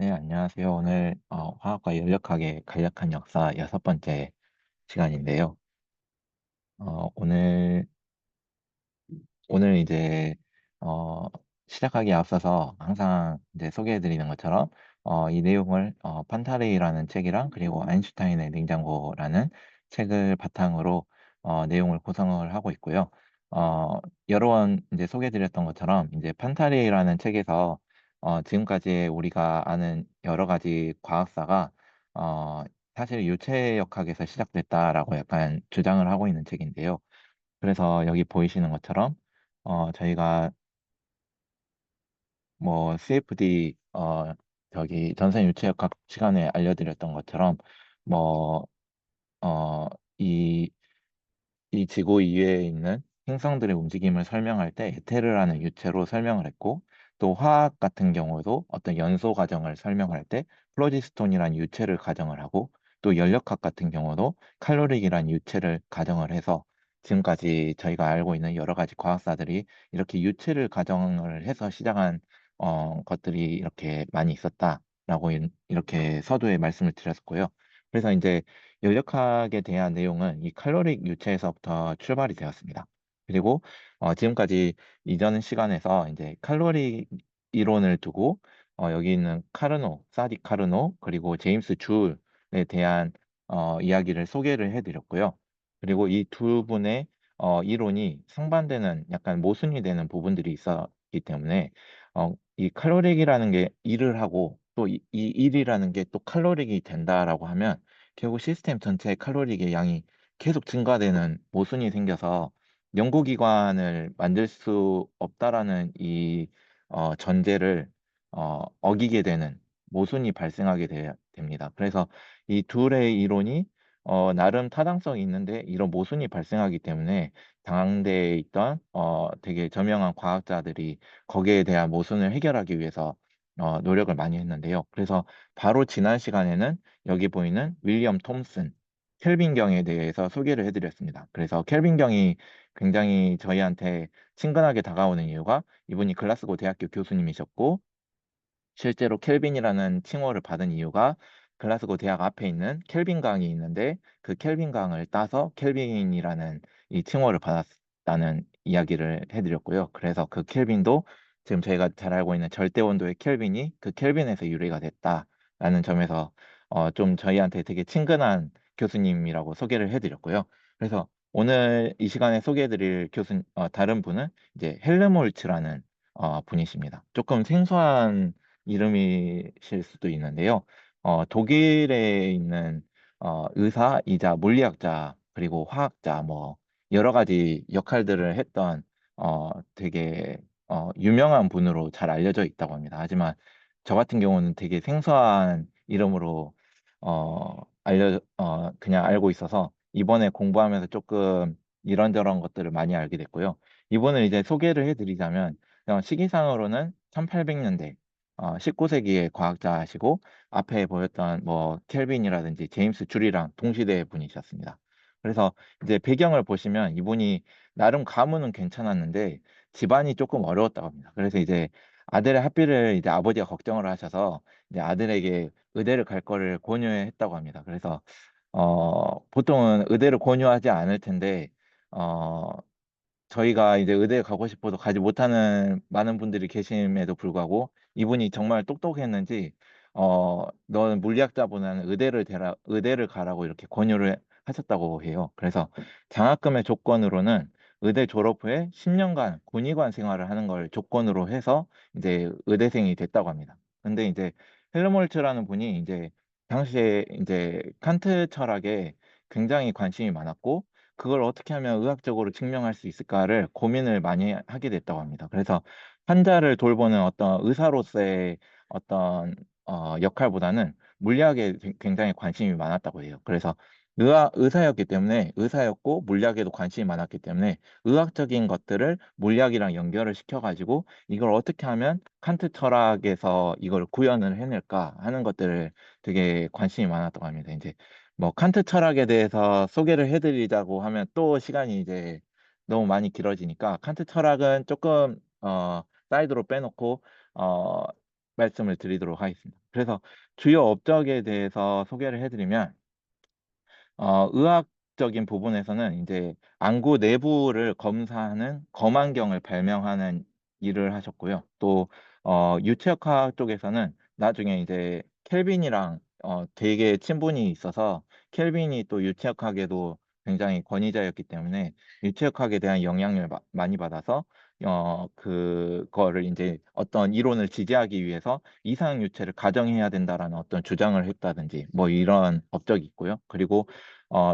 네, 안녕하세요. 오늘 화학과 연력학의 간략한 역사 여섯 번째 시간인데요. 오늘 이제 어, 시작하기에 앞서서 항상 이제 소개해드리는 것처럼 이 내용을 판타레이라는 책이랑 그리고 아인슈타인의 냉장고라는 책을 바탕으로 내용을 구성을 하고 있고요. 어, 여러 번 이제 소개해드렸던 것처럼 이제 판타레이라는 책에서 지금까지 우리가 아는 여러 가지 과학사가 어, 사실 유체역학에서 시작됐다라고 약간 주장을 하고 있는 책인데요. 그래서 여기 보이시는 것처럼 저희가 뭐 CFD 저기 전선 유체역학 시간에 알려드렸던 것처럼 뭐 어, 이 이 지구 이외에 있는 행성들의 움직임을 설명할 때 에테르라는 유체로 설명을 했고, 또 화학 같은 경우도 어떤 연소 과정을 설명할 때 플로지스톤이라는 유체를 가정을 하고, 또 연력학 같은 경우도 칼로릭이라는 유체를 가정을 해서 지금까지 저희가 알고 있는 여러 가지 과학사들이 이렇게 유체를 가정을 해서 시작한 것들이 이렇게 많이 있었다라고 이렇게 서두에 말씀을 드렸고요. 그래서 이제 연력학에 대한 내용은 이 칼로릭 유체에서부터 출발이 되었습니다. 그리고 지금까지 이전 시간에서 이제 칼로리 이론을 두고 여기 있는 카르노, 사디 카르노, 그리고 제임스 줄에 대한 이야기를 소개를 해드렸고요. 그리고 이 두 분의 이론이 상반되는 약간 모순이 되는 부분들이 있었기 때문에 이 칼로릭이라는 게 일을 하고 또 이 일이라는 게 또 칼로릭이 된다라고 하면 결국 시스템 전체의 칼로리의 양이 계속 증가되는 모순이 생겨서 연구기관을 만들 수 없다라는 이 전제를 어기게 되는 모순이 발생하게 됩니다. 그래서 이 둘의 이론이 나름 타당성이 있는데 이런 모순이 발생하기 때문에 당대에 있던 되게 저명한 과학자들이 거기에 대한 모순을 해결하기 위해서 노력을 많이 했는데요. 그래서 바로 지난 시간에는 여기 보이는 윌리엄 톰슨, 켈빈경에 대해서 소개를 해드렸습니다. 그래서 켈빈경이 굉장히 저희한테 친근하게 다가오는 이유가 이분이 글라스고 대학교 교수님이셨고 실제로 켈빈이라는 칭호를 받은 이유가 글라스고 대학 앞에 있는 켈빈강이 있는데 그 켈빈강을 따서 켈빈이라는 이 칭호를 받았다는 이야기를 해드렸고요. 그래서 그 켈빈도 지금 저희가 잘 알고 있는 절대 온도의 켈빈이 그 켈빈에서 유래가 됐다라는 점에서 좀 저희한테 되게 친근한 교수님이라고 소개를 해드렸고요. 그래서 오늘 이 시간에 소개해드릴 다른 분은 이제 헬르몰츠라는 분이십니다. 조금 생소한 이름이실 수도 있는데요. 독일에 있는 의사이자 물리학자 그리고 화학자 뭐 여러 가지 역할들을 했던 되게 유명한 분으로 잘 알려져 있다고 합니다. 하지만 저 같은 경우는 되게 생소한 이름으로 그냥 알고 있어서 이번에 공부하면서 조금 이런저런 것들을 많이 알게 됐고요. 이분을 이제 소개를 해드리자면 시기상으로는 1800년대 19세기의 과학자시고 앞에 보였던 뭐 켈빈이라든지 제임스 줄이랑 동시대의 분이셨습니다. 그래서 이제 배경을 보시면 이분이 나름 가문은 괜찮았는데 집안이 조금 어려웠다고 합니다. 그래서 이제 아들의 학비를 이제 아버지가 걱정을 하셔서 이제 아들에게 의대를 갈 거를 권유했다고 합니다. 그래서 보통은 의대를 권유하지 않을 텐데 어, 저희가 이제 의대에 가고 싶어도 가지 못하는 많은 분들이 계심에도 불구하고 이분이 정말 똑똑했는지 너는 물리학자보다는 의대를 가라고 이렇게 권유를 하셨다고 해요. 그래서 장학금의 조건으로는 의대 졸업 후에 10년간 군의관 생활을 하는 걸 조건으로 해서 이제 의대생이 됐다고 합니다. 근데 이제 헬르몰츠라는 분이 이제 당시에 이제 칸트 철학에 굉장히 관심이 많았고 그걸 어떻게 하면 의학적으로 증명할 수 있을까를 고민을 많이 하게 됐다고 합니다. 그래서 환자를 돌보는 어떤 의사로서의 어떤 역할보다는 물리학에 굉장히 관심이 많았다고 해요. 그래서 의사였기 때문에 의사였고 물리학에도 관심이 많았기 때문에 의학적인 것들을 물리학이랑 연결을 시켜가지고 이걸 어떻게 하면 칸트 철학에서 이걸 구현을 해낼까 하는 것들을 되게 관심이 많았다고 합니다. 이제 뭐 칸트 철학에 대해서 소개를 해드리자고 하면 또 시간이 이제 너무 많이 길어지니까 칸트 철학은 조금 사이드로 빼놓고 어 말씀을 드리도록 하겠습니다. 그래서 주요 업적에 대해서 소개를 해드리면 의학적인 부분에서는 이제 안구 내부를 검사하는 검안경을 발명하는 일을 하셨고요. 또 유체역학 쪽에서는 나중에 이제 켈빈이랑 되게 친분이 있어서 켈빈이 또 유체역학에도 굉장히 권위자였기 때문에 유체역학에 대한 영향을 많이 받아서 그거를 이제 어떤 이론을 지지하기 위해서 이상 유체를 가정해야 된다라는 어떤 주장을 했다든지 뭐 이런 업적이 있고요. 그리고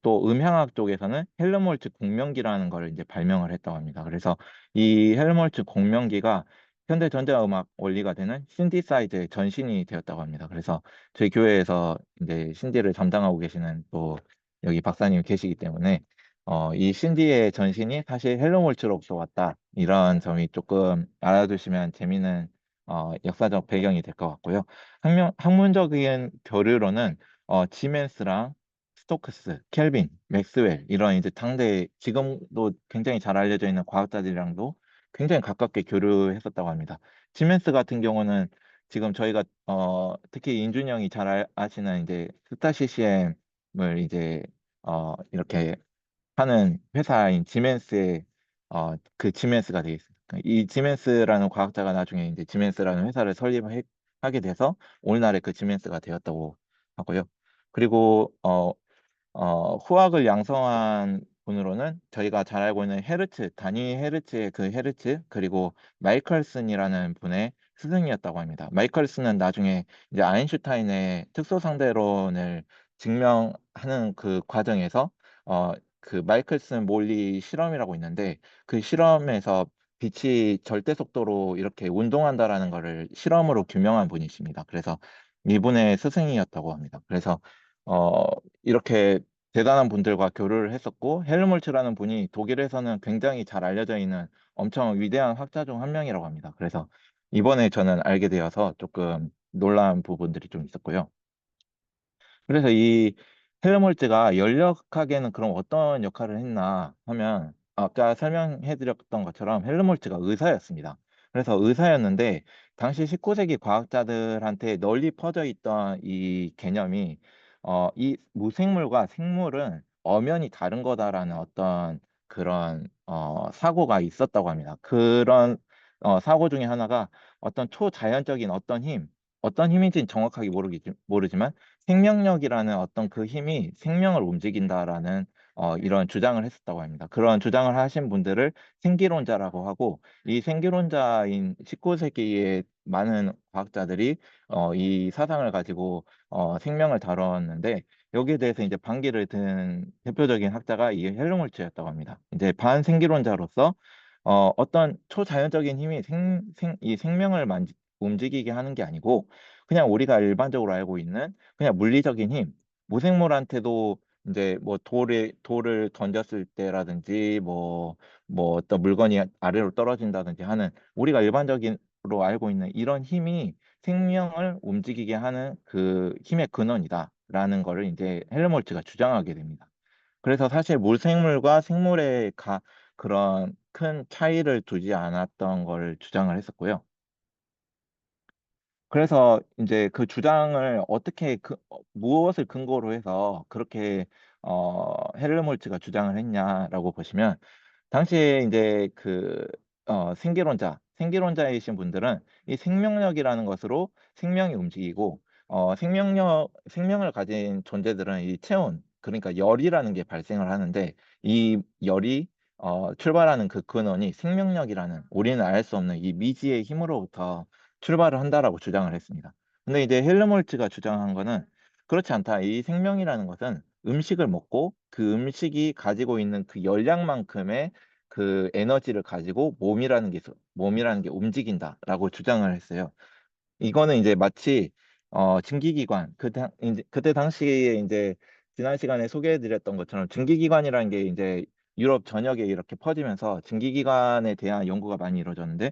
또 음향학 쪽에서는 헬름홀츠 공명기라는 걸 이제 발명을 했다고 합니다. 그래서 이 헬름홀츠 공명기가 현대 전자음악 원리가 되는 신디사이즈의 전신이 되었다고 합니다. 그래서 저희 교회에서 이제 신디를 담당하고 계시는 또 여기 박사님 계시기 때문에 이 신디의 전신이 사실 헬름홀츠로부터 왔다. 이런 점이 조금 알아두시면 재미있는 역사적 배경이 될 것 같고요. 학문적인 교류로는 지멘스랑 스토크스, 켈빈, 맥스웰 이런 이제 당대 지금도 굉장히 잘 알려져 있는 과학자들이랑도 굉장히 가깝게 교류했었다고 합니다. 지멘스 같은 경우는 지금 저희가 특히 인준이 형이 잘 아시는 이제 스타 CCM을 이제 이렇게 하는 회사인 지멘스의 그 지멘스가 되겠습니다. 이 지멘스라는 과학자가 나중에 이제 지멘스라는 회사를 설립하게 돼서 오늘날의 그 지멘스가 되었다고 하고요. 그리고 후학을 양성한 분으로는 저희가 잘 알고 있는 헤르츠, 다니 헤르츠의 그 헤르츠, 그리고 마이컬슨이라는 분의 스승이었다고 합니다. 마이컬슨은 나중에 이제 아인슈타인의 특수상대론을 증명하는 그 과정에서 그 마이클슨 몰리 실험이라고 있는데 그 실험에서 빛이 절대 속도로 이렇게 운동한다라는 것을 실험으로 규명한 분이십니다. 그래서 이분의 스승이었다고 합니다. 그래서 어, 이렇게 대단한 분들과 교류를 했었고 헬무홀츠라는 분이 독일에서는 굉장히 잘 알려져 있는 엄청 위대한 학자 중 한 명이라고 합니다. 그래서 이번에 저는 알게 되어서 조금 놀란 부분들이 좀 있었고요. 그래서 이 헬무홀츠가 연력학에는 그럼 어떤 역할을 했나 하면 아까 설명해 드렸던 것처럼 헬무홀츠가 의사였습니다. 그래서 의사였는데 당시 19세기 과학자들한테 널리 퍼져 있던 이 개념이 이 무생물과 생물은 엄연히 다른 거다라는 어떤 그런 사고가 있었다고 합니다. 그런 사고 중에 하나가 어떤 초자연적인 어떤 힘인지는 정확하게 모르지만 생명력이라는 어떤 그 힘이 생명을 움직인다라는 이런 주장을 했었다고 합니다. 그런 주장을 하신 분들을 생기론자라고 하고 이 생기론자인 19세기의 많은 과학자들이 이 사상을 가지고 생명을 다뤘는데 여기에 대해서 이제 반기를 든 대표적인 학자가 이 헬름홀츠였다고 합니다. 이제 반생기론자로서 어떤 초자연적인 힘이 이 생명을 움직이게 하는 게 아니고 그냥 우리가 일반적으로 알고 있는 그냥 물리적인 힘, 무생물한테도 이제 뭐 돌을 던졌을 때라든지 뭐 어떤 물건이 아래로 떨어진다든지 하는 우리가 일반적으로 알고 있는 이런 힘이 생명을 움직이게 하는 그 힘의 근원이다라는 거를 이제 헬름홀츠가 주장하게 됩니다. 그래서 사실 물생물과 생물의 그런 큰 차이를 두지 않았던 걸 주장을 했었고요. 그래서 이제 그 주장을 어떻게 무엇을 근거로 해서 그렇게 헬름홀츠가 주장을 했냐라고 보시면 당시에 이제 그 생기론자이신 분들은 이 생명력이라는 것으로 생명이 움직이고 생명을 가진 존재들은 이 체온 그러니까 열이라는 게 발생을 하는데 이 열이 출발하는 그 근원이 생명력이라는 우리는 알 수 없는 이 미지의 힘으로부터 출발을 한다라고 주장을 했습니다. 근데 이제 헬름홀츠가 주장한 거는 그렇지 않다. 이 생명이라는 것은 음식을 먹고 그 음식이 가지고 있는 그 열량만큼의 그 에너지를 가지고 몸이라는 게 움직인다라고 주장을 했어요. 이거는 이제 마치 증기기관 이제 그때 당시에 이제 지난 시간에 소개해드렸던 것처럼 증기기관이라는 게 이제 유럽 전역에 이렇게 퍼지면서 증기기관에 대한 연구가 많이 이루어졌는데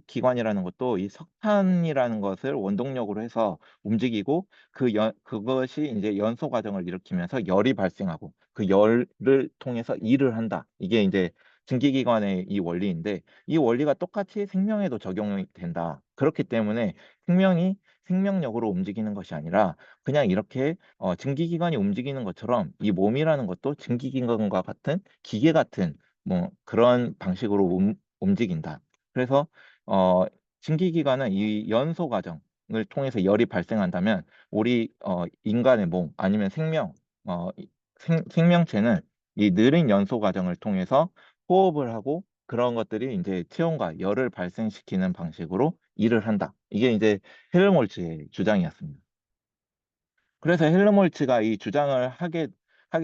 기관이라는 것도 이 석탄이라는 것을 원동력으로 해서 움직이고 그것이 이제 연소 과정을 일으키면서 열이 발생하고 그 열을 통해서 일을 한다. 이게 이제 증기기관의 이 원리인데 이 원리가 똑같이 생명에도 적용이 된다. 그렇기 때문에 생명이 생명력으로 움직이는 것이 아니라 그냥 이렇게 증기기관이 움직이는 것처럼 이 몸이라는 것도 증기기관과 같은 기계 같은 뭐 그런 방식으로 움직인다. 그래서 어, 증기기관은 이 연소 과정을 통해서 열이 발생한다면 우리 인간의 몸 아니면 생명체는 이 느린 연소 과정을 통해서 호흡을 하고 그런 것들이 이제 체온과 열을 발생시키는 방식으로 일을 한다. 이게 이제 헬름홀츠의 주장이었습니다. 그래서 헬름홀츠가 이 주장을 하게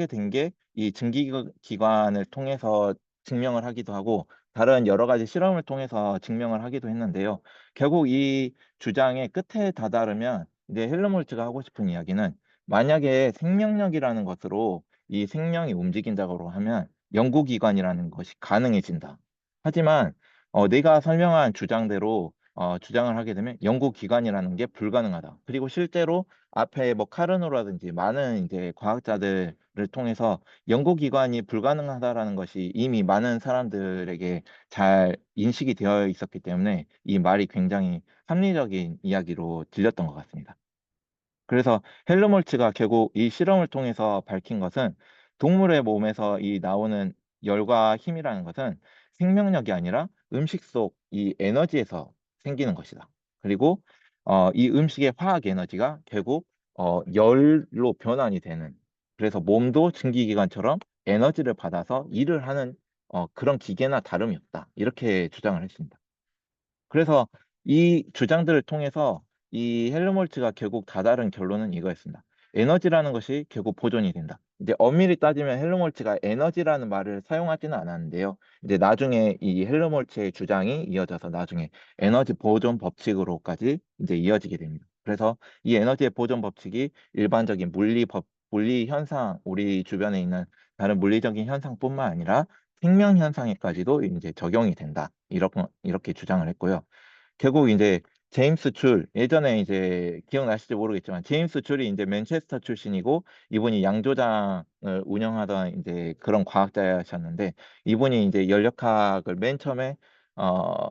된 게 이 증기기관을 통해서 증명을 하기도 하고 다른 여러 가지 실험을 통해서 증명을 하기도 했는데요. 결국 이 주장의 끝에 다다르면 이제 헬름홀츠가 하고 싶은 이야기는 만약에 생명력이라는 것으로 이 생명이 움직인다고 하면 연구기관이라는 것이 가능해진다. 하지만 내가 설명한 주장대로 주장을 하게 되면 연구기관이라는 게 불가능하다. 그리고 실제로 앞에 뭐 카르노라든지 많은 이제 과학자들을 통해서 연구기관이 불가능하다라는 것이 이미 많은 사람들에게 잘 인식이 되어 있었기 때문에 이 말이 굉장히 합리적인 이야기로 들렸던 것 같습니다. 그래서 헬름홀츠가 결국 이 실험을 통해서 밝힌 것은 동물의 몸에서 이 나오는 열과 힘이라는 것은 생명력이 아니라 음식 속 이 에너지에서 생기는 것이다. 그리고 이 음식의 화학 에너지가 결국 열로 변환이 되는 그래서 몸도 증기기관처럼 에너지를 받아서 일을 하는 그런 기계나 다름이 없다. 이렇게 주장을 했습니다. 그래서 이 주장들을 통해서 이 헬름홀츠가 결국 다다른 결론은 이거였습니다. 에너지라는 것이 결국 보존이 된다. 이제 엄밀히 따지면 헬름홀츠가 에너지라는 말을 사용하지는 않았는데요. 이제 나중에 이 헬름홀츠의 주장이 이어져서 나중에 에너지 보존 법칙으로까지 이제 이어지게 됩니다. 그래서 이 에너지의 보존 법칙이 일반적인 물리 현상, 우리 주변에 있는 다른 물리적인 현상뿐만 아니라 생명 현상에까지도 이제 적용이 된다. 이렇게 주장을 했고요. 결국 이제 제임스 줄 예전에 이제 기억나실지 모르겠지만 제임스 줄이 이제 맨체스터 출신이고 이분이 양조장을 운영하던 이제 그런 과학자셨는데 이분이 이제 연력학을 맨 처음에 어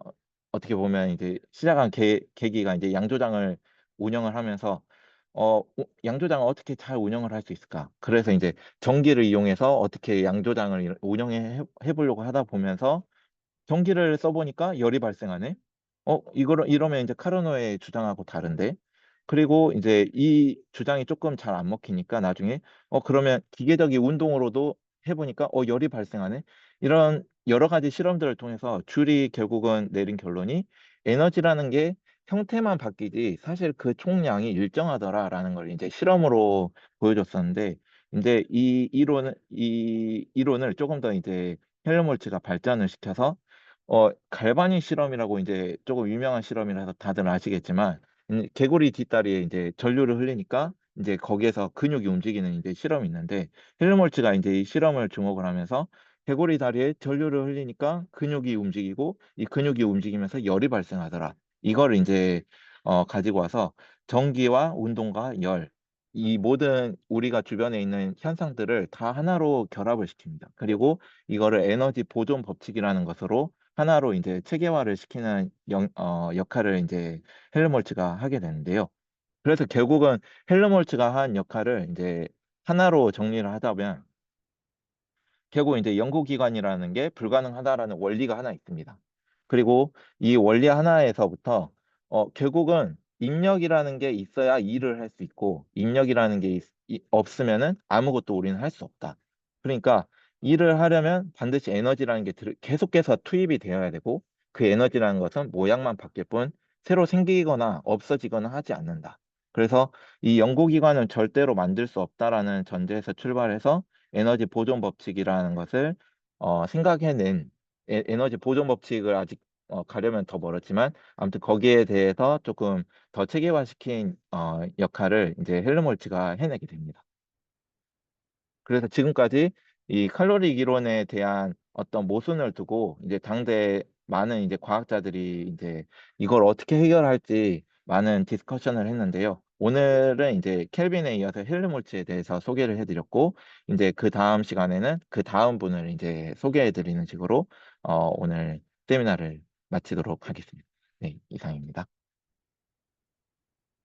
어떻게 보면 이제 시작한 계기가 이제 양조장을 운영을 하면서 양조장을 어떻게 잘 운영을 할 수 있을까? 그래서 이제 전기를 이용해서 어떻게 양조장을 운영해 보려고 하다 보면서 전기를 써보니까 열이 발생하네. 이러면 이제 카르노의 주장하고 다른데. 그리고 이제 이 주장이 조금 잘 안 먹히니까 나중에 그러면 기계적인 운동으로도 해보니까 열이 발생하네. 이런 여러 가지 실험들을 통해서 줄이 결국은 내린 결론이 에너지라는 게 형태만 바뀌지 사실 그 총량이 일정하더라라는 걸 이제 실험으로 보여줬었는데 이제 이 이론을 조금 더 이제 헬름홀츠가 발전을 시켜서 갈바닉 실험이라고 이제 조금 유명한 실험이라서 다들 아시겠지만 개구리 뒷다리에 이제 전류를 흘리니까 이제 거기에서 근육이 움직이는 이제 실험이 있는데 헬름홀츠가 이제 이 실험을 주목을 하면서 개구리 다리에 전류를 흘리니까 근육이 움직이고 이 근육이 움직이면서 열이 발생하더라. 이걸 이제 가지고 와서 전기와 운동과 열, 이 모든 우리가 주변에 있는 현상들을 다 하나로 결합을 시킵니다. 그리고 이거를 에너지 보존 법칙이라는 것으로 하나로 이제 체계화를 시키는 역할을 이제 헬름홀츠가 하게 되는데요. 그래서 결국은 헬름홀츠가 한 역할을 이제 하나로 정리를 하자면 결국 이제 연구기관이라는 게 불가능하다라는 원리가 하나 있습니다. 그리고 이 원리 하나에서부터 결국은 입력이라는 게 있어야 일을 할 수 있고 입력이라는 게 없으면은 아무것도 우리는 할 수 없다. 그러니까 일을 하려면 반드시 에너지라는 게 계속해서 투입이 되어야 되고 그 에너지라는 것은 모양만 바뀔 뿐 새로 생기거나 없어지거나 하지 않는다. 그래서 이 연구기관은 절대로 만들 수 없다라는 전제에서 출발해서 에너지 보존 법칙이라는 것을 생각해낸 에너지 보존 법칙을 아직 가려면 더 멀었지만 아무튼 거기에 대해서 조금 더 체계화시킨 역할을 이제 헬름홀츠가 해내게 됩니다. 그래서 지금까지 이 칼로리 이론에 대한 어떤 모순을 두고 이제 당대 많은 이제 과학자들이 이제 이걸 어떻게 해결할지 많은 디스커션을 했는데요. 오늘은 이제 켈빈에 이어서 헬름홀츠에 대해서 소개를 해드렸고, 이제 그 다음 시간에는 그 다음 분을 이제 소개해드리는 식으로 오늘 세미나를 마치도록 하겠습니다. 네, 이상입니다.